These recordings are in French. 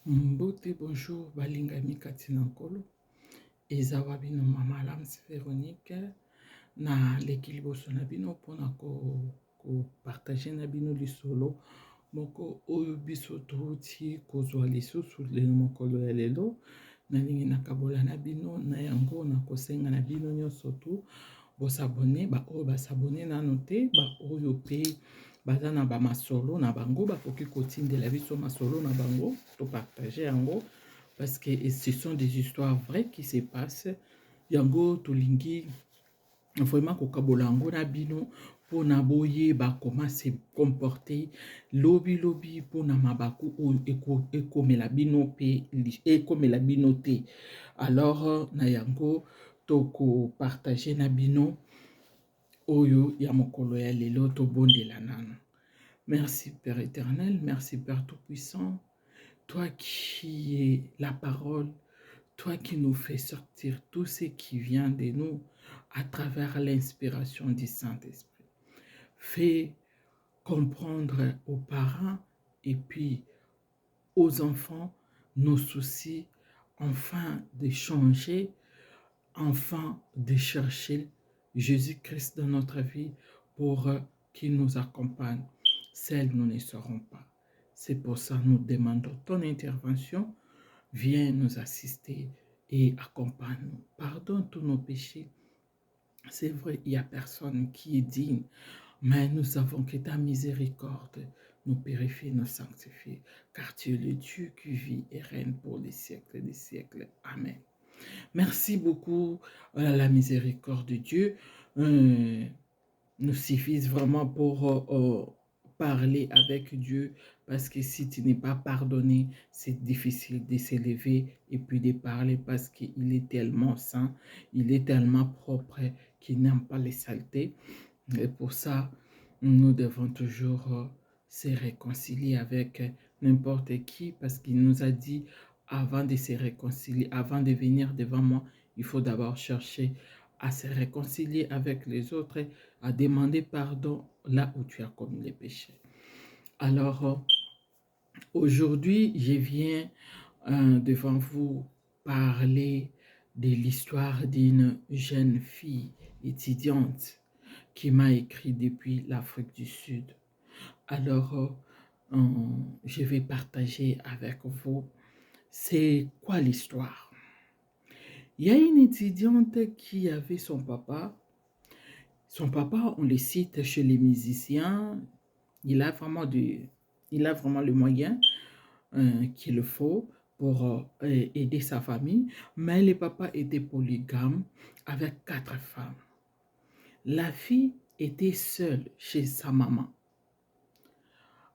Mbote bonjour balingami kati na nkolo eza wa bino mama Lams Véronique na leki liboso na bino mpona kopartage na bino lisolo moko oyo biso touti kozwa lisusu lelo mokolo ya lelo nalingi nakabola na bino na yango na kosenga na bino nyonso tu bosabone baoyo basabone nano te baoyo pe baza na bamasolo na bango bakoki kotindela biso masolo na bango to partager yango parce que ce sont des histoires vraies qui se passent yango tolingi vraiment kokabola yango na bino mpona boyeba comment se comporter lobi mpona mabaku oyo ekomela bino pe ekomela bino te. Alors na yango tokopartage na bino oyo ya mokolo ya lelo tobondela nano. Merci Père éternel, merci Père tout-puissant, toi qui es la parole, toi qui nous fais sortir tout ce qui vient de nous à travers l'inspiration du Saint-Esprit. Fais comprendre aux parents et puis aux enfants nos soucis, enfin de changer, enfin de chercher Jésus-Christ dans notre vie pour qu'il nous accompagne. Seuls nous ne serons pas. C'est pour ça que nous demandons ton intervention. Viens nous assister et accompagne-nous. Pardonne tous nos péchés. C'est vrai, il n'y a personne qui est digne, mais nous savons que ta miséricorde nous purifie, nous sanctifie, car tu es le Dieu qui vit et règne pour les siècles des siècles. Amen. Merci beaucoup à la miséricorde de Dieu. Nous suffit vraiment pour parler avec Dieu, parce que si tu n'es pas pardonné, c'est difficile de s'élever et puis de parler parce qu'il est tellement saint, il est tellement propre qu'il n'aime pas les saletés. Et pour ça, nous devons toujours se réconcilier avec n'importe qui, parce qu'il nous a dit, avant de se réconcilier, avant de venir devant moi, il faut d'abord chercher à se réconcilier avec les autres, à demander pardon là où tu as commis les péchés. Alors, aujourd'hui, je viens devant vous parler de l'histoire d'une jeune fille étudiante qui m'a écrit depuis l'Afrique du Sud. Alors, je vais partager avec vous c'est quoi l'histoire. Il y a une étudiante qui avait son papa. Son papa, on le cite chez les musiciens. Il a vraiment le moyen qu'il le faut pour aider sa famille. Mais le papa était polygame avec 4 femmes. La fille était seule chez sa maman.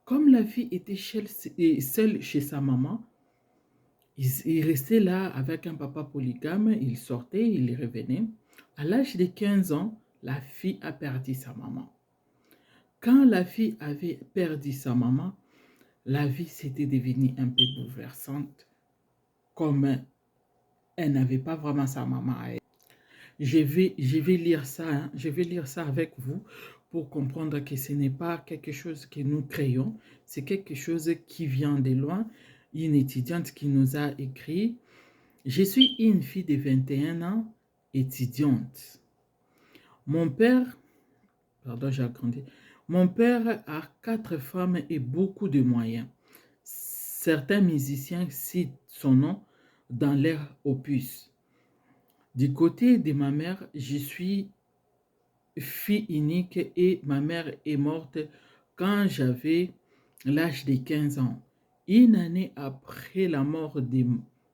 Comme la fille était seule chez sa maman, il restait là avec un papa polygame, il sortait, il revenait. À l'âge de 15 ans, la fille a perdu sa maman. Quand la fille avait perdu sa maman, la vie s'était devenue un peu bouleversante, comme elle n'avait pas vraiment sa maman à elle. Je vais lire ça, hein. Je vais lire ça avec vous pour comprendre que ce n'est pas quelque chose que nous créons, c'est quelque chose qui vient de loin. Une étudiante qui nous a écrit « Je suis une fille de 21 ans, étudiante. Mon père, pardon, j'ai agrandi. Mon père a 4 femmes et beaucoup de moyens. Certains musiciens citent son nom dans leur opus. Du côté de ma mère, je suis fille unique et ma mère est morte quand j'avais l'âge de 15 ans. Une année après la mort de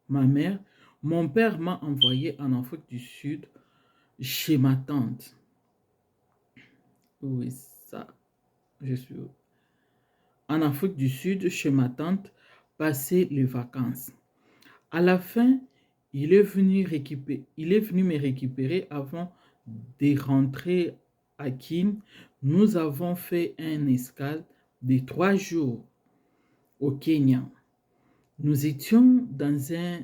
ma mère, mon père m'a envoyé en Afrique du Sud chez ma tante. Oui, ça, je suis en Afrique du Sud chez ma tante passer les vacances. À la fin, il est venu me récupérer avant de rentrer à Kin. Nous avons fait un escale de 3 jours au Kenya. Nous étions dans un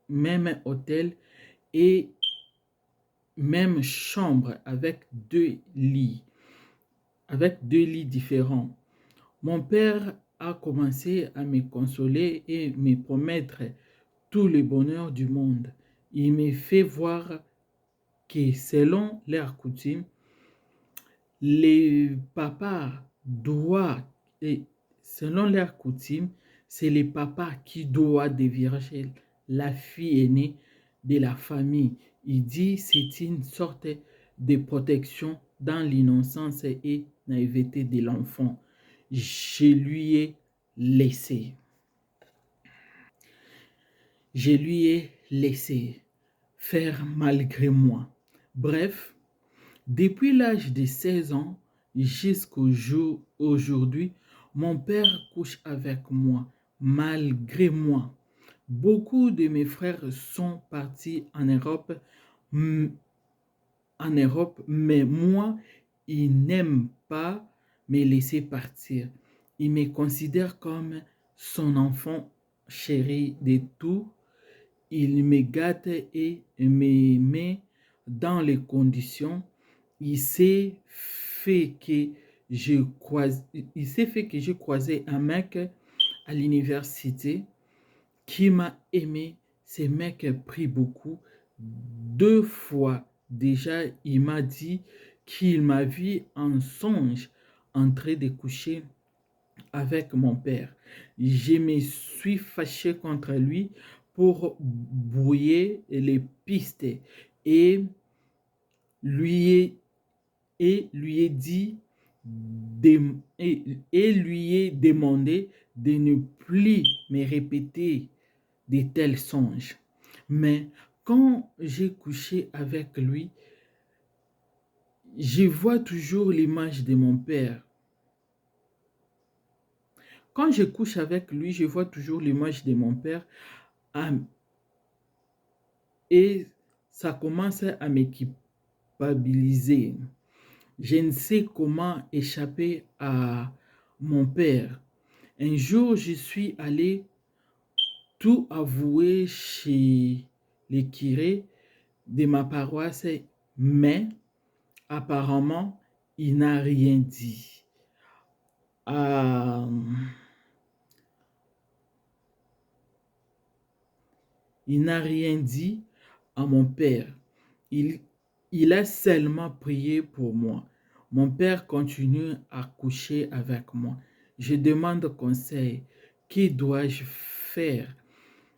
même hôtel et même chambre avec 2 lits différents. Mon père a commencé à me consoler et me promettre tout le bonheur du monde. Il me fait voir que selon leurs coutumes, les papas doivent, et selon leurs coutumes, c'est les papas qui doivent dévierger la fille aînée de la famille. Il dit c'est une sorte de protection dans l'innocence et naïveté de l'enfant. Je lui ai laissé. Je lui ai laissé faire malgré moi. Bref, depuis l'âge de 16 ans jusqu'au jour aujourd'hui, mon père couche avec moi, malgré moi. Beaucoup de mes frères sont partis mm, en Europe, mais moi, il n'aime pas me laisser partir. Il me considère comme son enfant chéri de tout. Il me gâte et me met dans les conditions. Il s'est fait que il s'est fait que j'ai croisé un mec à l'université qui m'a aimé. Ce mec prie beaucoup. 2 fois déjà, il m'a dit qu'il m'a vu en songe en train de coucher avec mon père. Je me suis fâché contre lui pour brouiller les pistes et lui ai, lui ai dit et lui ai demandé de ne plus me répéter de tels songes. Mais quand j'ai couché avec lui, je vois toujours l'image de mon père. Quand je couche avec lui, je vois toujours l'image de mon père et ça commence à me culpabiliser. Je ne sais comment échapper à mon père. Un jour, je suis allé tout avouer chez le curé de ma paroisse, mais apparemment, il n'a rien dit. Euh, il n'a rien dit à mon père. Il, il a seulement prié pour moi. Mon père continue à coucher avec moi. Je demande conseil. Que dois-je faire?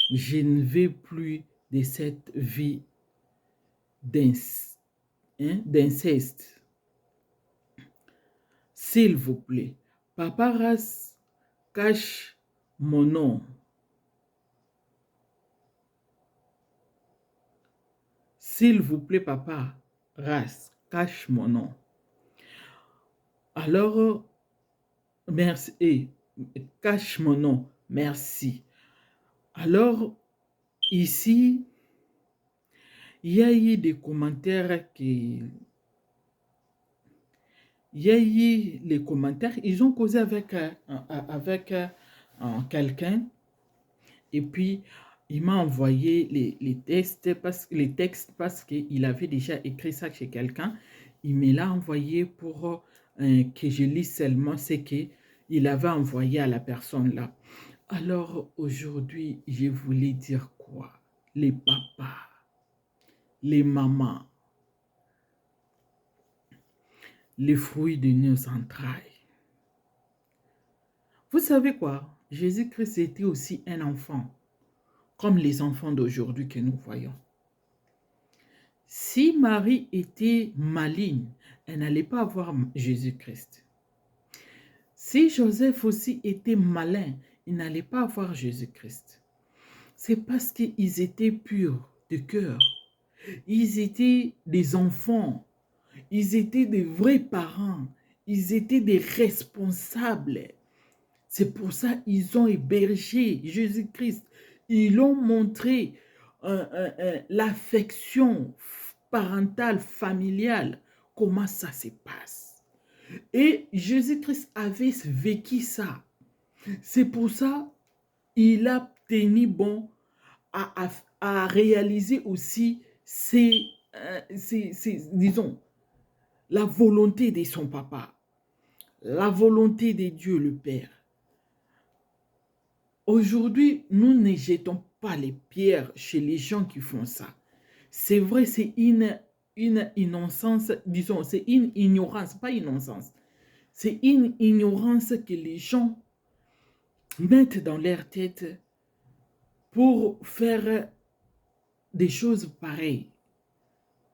Je ne veux plus de cette vie d'inceste. S'il vous plaît, Papa Ras cache mon nom. S'il vous plaît, Papa Ras cache mon nom. Alors, merci. Cache mon nom. Merci. Alors, ici, il y a eu des commentaires qui... Il y a eu les commentaires, ils ont causé avec quelqu'un et puis il m'a envoyé les textes parce qu'il avait déjà écrit ça chez quelqu'un. Il me l'a envoyé pour que je lise seulement ce qu'il avait envoyé à la personne là. Alors aujourd'hui, je voulais dire quoi? Les papas, les mamans, les fruits de nos entrailles. Vous savez quoi? Jésus-Christ était aussi un enfant, comme les enfants d'aujourd'hui que nous voyons. Si Marie était maligne, elle n'allait pas avoir Jésus-Christ. Si Joseph aussi était malin, il n'allait pas avoir Jésus-Christ. C'est parce qu'ils étaient purs de cœur. Ils étaient des enfants. Ils étaient des vrais parents. Ils étaient des responsables. C'est pour ça qu'ils ont hébergé Jésus-Christ. Ils l'ont montré l'affection parentale, familiale, comment ça se passe. Et Jésus-Christ avait vécu ça. C'est pour ça qu'il a tenu bon à réaliser aussi disons, la volonté de son papa, la volonté de Dieu le Père. Aujourd'hui, nous ne jetons pas les pierres chez les gens qui font ça. C'est vrai, c'est une innocence, disons, c'est une ignorance, pas innocence. C'est une ignorance que les gens mettent dans leur tête pour faire des choses pareilles.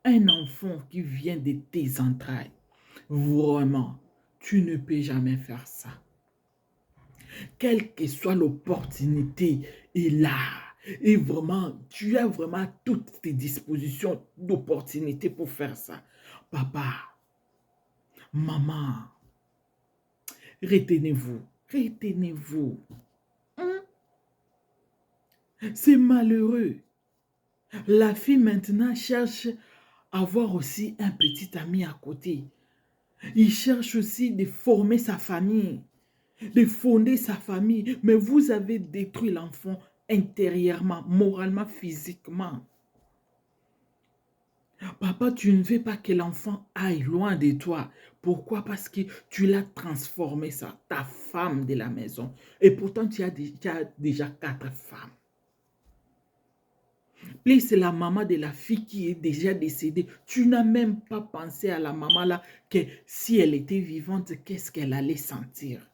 Un enfant qui vient de tes entrailles, vraiment, tu ne peux jamais faire ça. Quelle que soit l'opportunité, est là. Et vraiment, tu as vraiment toutes tes dispositions d'opportunité pour faire ça. Papa, maman, retenez-vous, retenez-vous. Hein? C'est malheureux. La fille maintenant cherche à avoir aussi un petit ami à côté. Il cherche aussi de former sa famille, de fonder sa famille. Mais vous avez détruit l'enfant intérieurement, moralement, physiquement. Papa, tu ne veux pas que l'enfant aille loin de toi. Pourquoi? Parce que tu l'as transformé, ça, ta femme de la maison. Et pourtant, tu as déjà 4 femmes. Puis c'est la maman de la fille qui est déjà décédée. Tu n'as même pas pensé à la maman là, que si elle était vivante, qu'est-ce qu'elle allait sentir?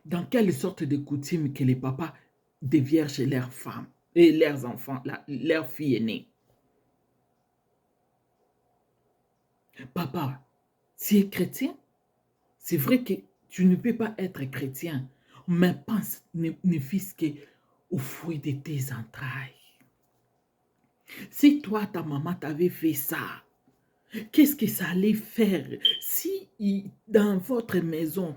Dans quelle sorte de coutume que les papas déviergent leurs femmes et leurs enfants, leurs filles aînées? Papa, tu es chrétien? C'est vrai que tu ne peux pas être chrétien, mais pense ne fût-ce qu'au fruit de tes entrailles. Si toi, ta maman t'avait fait ça, qu'est-ce que ça allait faire si dans votre maison,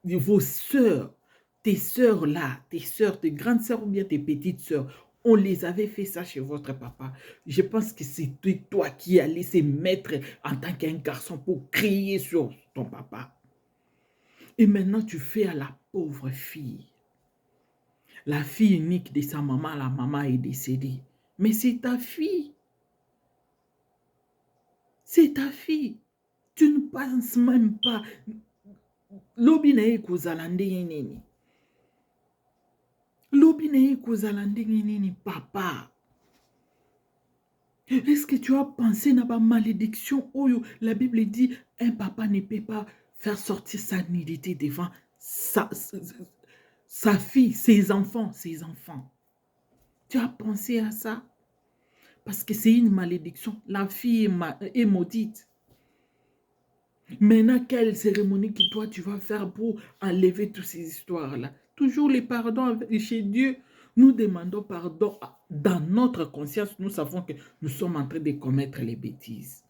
vos sœurs, tes sœurs là, tes sœurs, tes grandes sœurs ou bien tes petites sœurs, on les avait fait ça chez votre papa. Je pense que c'était toi qui allais se mettre en tant qu'un garçon pour crier sur ton papa. Et maintenant, tu fais à la pauvre fille. La fille unique de sa maman, la maman est décédée. Mais c'est ta fille. C'est ta fille. Tu ne penses même pas. Lobi na ye kozala ndenge nini. Lobi na ye kozala ndenge nini, papa. Est-ce que tu as pensé na ba malédiction oyo? La Bible dit, un papa ne peut pas faire sortir sa nudité devant sa fille, ses enfants, ses enfants. Tu as pensé à ça? Parce que c'est une malédiction. La fille est maudite. Maintenant, quelle cérémonie que toi tu vas faire pour enlever toutes ces histoires-là? Toujours les pardons chez Dieu. Nous demandons pardon dans notre conscience. Nous savons que nous sommes en train de commettre les bêtises.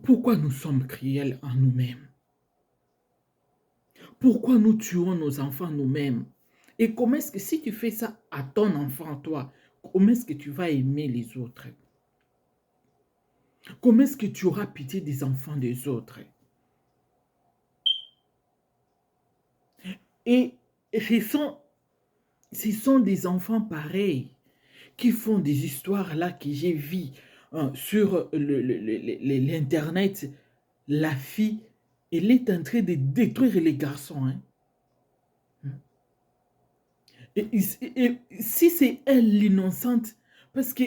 Pourquoi nous sommes cruels en nous-mêmes? Pourquoi nous tuons nos enfants nous-mêmes? Et comment est-ce que si tu fais ça à ton enfant, toi, comment est-ce que tu vas aimer les autres? Comment est-ce que tu auras pitié des enfants des autres? Et ce sont des enfants pareils qui font des histoires là que j'ai vues sur l'Internet. La fille, elle est en train de détruire les garçons. Hein. Et si c'est elle l'innocente, parce que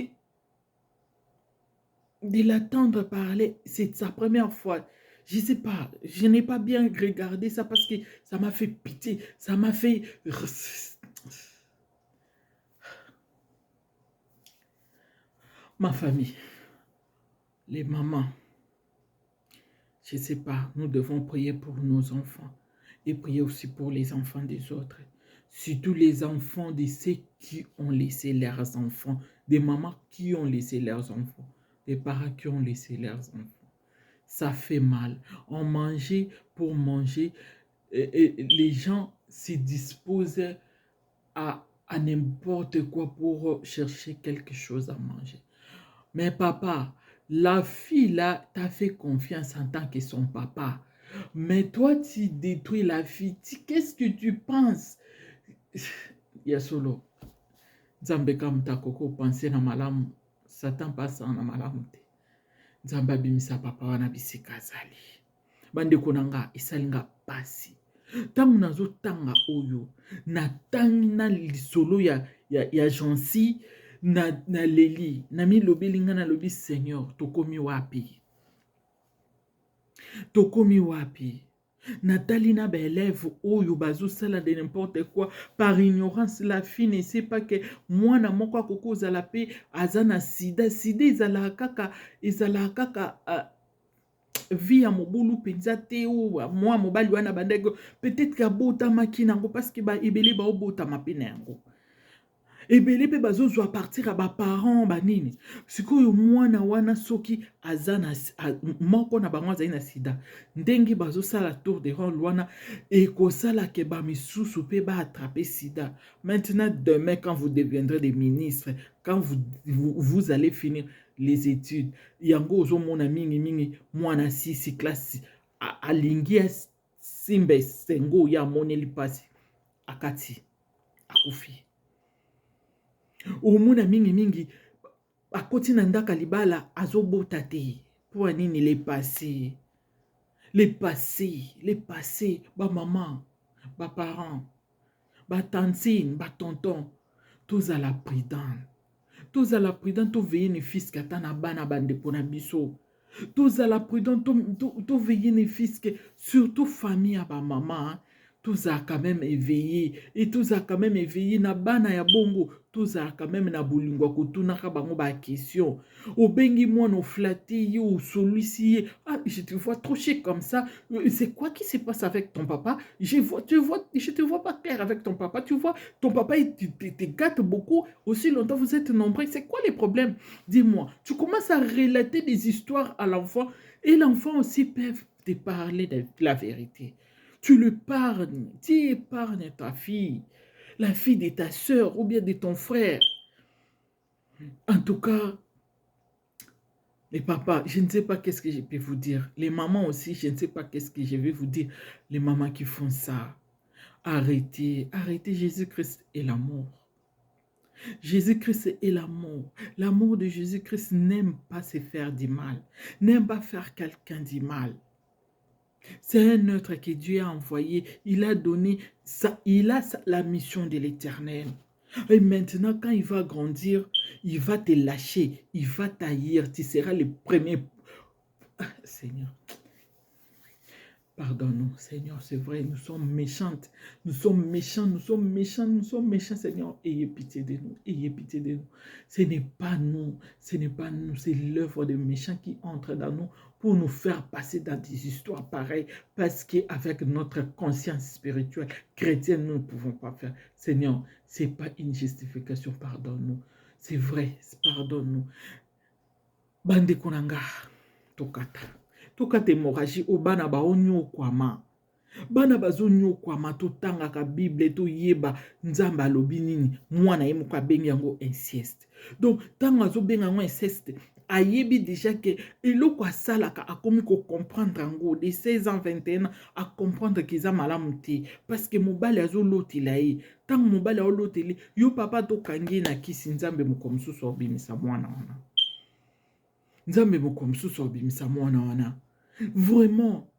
de l'attendre parler, c'est sa première fois. Je ne sais pas, je n'ai pas bien regardé ça parce que ça m'a fait pitié, ça m'a fait... Ma famille, les mamans, je ne sais pas, nous devons prier pour nos enfants et prier aussi pour les enfants des autres. Surtout les enfants de ceux qui ont laissé leurs enfants, des mamans qui ont laissé leurs enfants, des parents qui ont laissé leurs enfants. Ça fait mal. On mangeait pour manger. Et les gens se disposent à n'importe quoi pour chercher quelque chose à manger. Mais papa, la fille là t'a fait confiance en tant que son papa. Mais toi, tu détruis la fille. Qu'est-ce que tu penses? Yasolo. Nzambe kamta koko penser na malamu. Satan passe na malamu te. Nzambe abimisa papa wana bisika azali. Bandeko na nga esalinga pasi. Tango nazotanga oyo natangi na lisolo ya jansi na leli na milobeli nga nalobi Seigneur tokomi wapi natali na baélève oyo bazosala de n'importe quoi par ignorance. La fille ne sait pas que mwana moko akoko ozala pe aza na sida ezalaka kaka vie ya mobulu penza te o mwa mobali wana bandeko peut-être abotamaki nango parce que ebele baobotama pe na yango ebele pe bazozwa partir ya baparent banini sikoyo mwana wana soki aza na moko na bango azali na sida ndenge bazosala tour de rôle wana ekosala ke bamisusu pe baattrape sida. Maintenant demain quand vous deviendrez des ministres, quand vous allez finir les études yango ozomona mingi mwana sisi classe alingi simbe sengo ya moneli pasi akati akufi. Omona mingi akoti na ndaka libala azobota te po nini les passés ba maman ba parents ba tantine ba tonton tozala prudent to veiller ne fils kata na bana bandeko na biso tozala prudent to veiller ne fils que surtout famille ya ba maman tozala quand même éveillé na bana ya bongo tozala quand même na bolingo kotunaka bango ba question obengi mwana oflatter ye osolisi ye je te vois trop chic comme ça, c'est quoi qui se passe avec ton papa? Je te vois pas clair avec ton papa, tu vois ton papa il te gâte beaucoup aussi longtemps vous êtes nombreux, c'est quoi les problèmes? Dis-moi. Tu commences à relater des histoires à l'enfant et l'enfant aussi peut te parler de la vérité. Tu épargnes ta fille, la fille de ta soeur ou bien de ton frère. En tout cas, les papas, je ne sais pas qu'est-ce que je peux vous dire. Les mamans aussi, je ne sais pas qu'est-ce que je vais vous dire. Les mamans qui font ça, arrêtez. Jésus-Christ est l'amour. Jésus-Christ est l'amour. L'amour de Jésus-Christ n'aime pas se faire du mal, n'aime pas faire quelqu'un du mal. C'est un autre que Dieu a envoyé. Il a donné ça. Il a la mission de l'Éternel. Et maintenant, quand il va grandir, il va te lâcher. Il va t'haïr. Tu seras le premier. Seigneur. Pardonne-nous, Seigneur, c'est vrai, nous sommes méchantes, nous sommes méchants, Seigneur, ayez pitié de nous, Ce n'est pas nous, c'est l'œuvre des méchants qui entre dans nous pour nous faire passer dans des histoires pareilles, parce qu'avec notre conscience spirituelle chrétienne, nous ne pouvons pas faire. Seigneur, ce n'est pas une justification, pardonne-nous, c'est vrai, pardonne-nous. Bande konanga, tokata. Tokata hémorragie au bana ba onyo kwama. Bana bazonyo kwama to tanga ka Bible to yeba nzamba alobi nini mwana ye muka bengi yango inceste. Donc tanga zo benga yango inceste ayebi déjà que eloko asalaka akomi ko comprendre yango de 16 ans 21 ans à comprendre qu'ils a malamu te parce que mobali azo lotela ye tanga mobali azo loteli yo papa to kangi na kisi nzambe mukomsusu obimisa mwana wana. Nzambe mukomsusu obimisa mwana wana. Vraiment,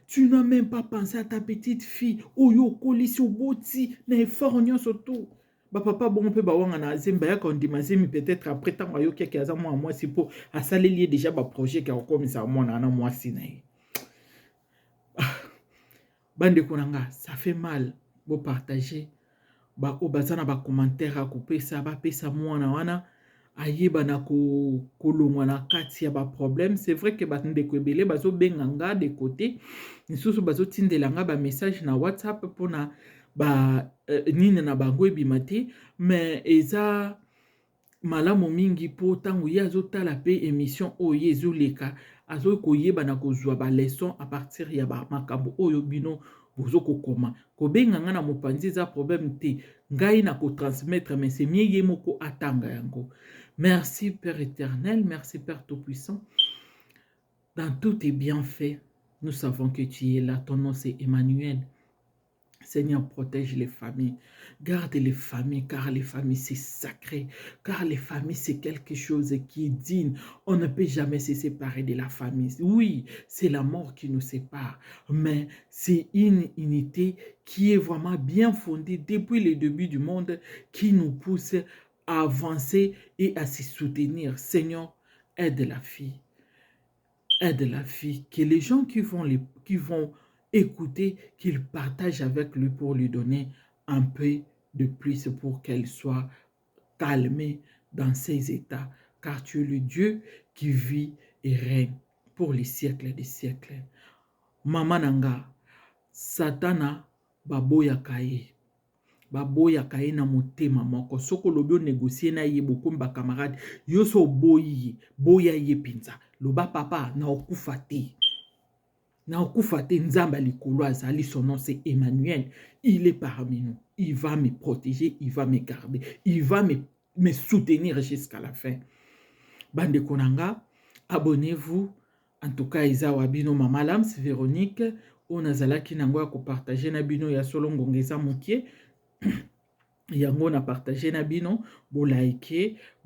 tu n'as même pas pensé à ta petite fille. Oyo kolisi oboti na effort nyonso to. Ba papa bon pe ba wanga na zemba ya kondima zemi peut-être après tant ayo keke aza moi si po asaleli déjà ba projet ka komisa mwana na mwasi na ye. Bande konanga, ça fait mal bo partager ba obazana ba commentaire a couper ça ba pesa mwana wana. Ayeba na kolongwa na kati ya ba problème. C'est vrai que batndeko ebele bazo benganga de côté nisusu bazo tindelanga ba message na WhatsApp pona ba nini na bango ebimate mais eza malamu mingi po tango ye azotala pe émission oyo ezoleka azo koyeba na kozwa ba leçon à partir ya ba makambo oyo bino bozo kokoma kobenganga na mopanzi eza problème te ngai na ko transmettre mais c'est mieux ye moko atanga yango. Merci Père éternel, merci Père tout-puissant. Dans tous tes bienfaits, nous savons que tu es là. Ton nom c'est Emmanuel. Seigneur, protège les familles. Garde les familles, car les familles, c'est sacré. Car les familles, c'est quelque chose qui est digne. On ne peut jamais se séparer de la famille. Oui, c'est la mort qui nous sépare. Mais c'est une unité qui est vraiment bien fondée depuis le début du monde, qui nous pousse à avancer et à se soutenir. Seigneur, aide la fille. Aide la fille. Que les gens qui vont écouter, qu'ils partagent avec lui pour lui donner un peu de plus pour qu'elle soit calmée dans ses états. Car tu es le Dieu qui vit et règne pour les siècles des siècles. Mama nanga, Satana baboyaka ye. Baboyaka ye na motema moko. Soko lobi négocier na ye bokomi ba camarade, yo so boyi, boya ye pinza. Loba papa na okufa te. Na okufa te, Nzamba likolo azali, son nom c'est Emmanuel. Il est parmi nous. Il va me protéger, il va me garder, il va me soutenir jusqu'à la fin. Bande konanga, abonnez-vous. En tout cas, Isa Wabino Mama Lams Véronique, on azalaki nango ya ko partager na bino ya solo ngongeza mokie. Yango na partager na bino, bo like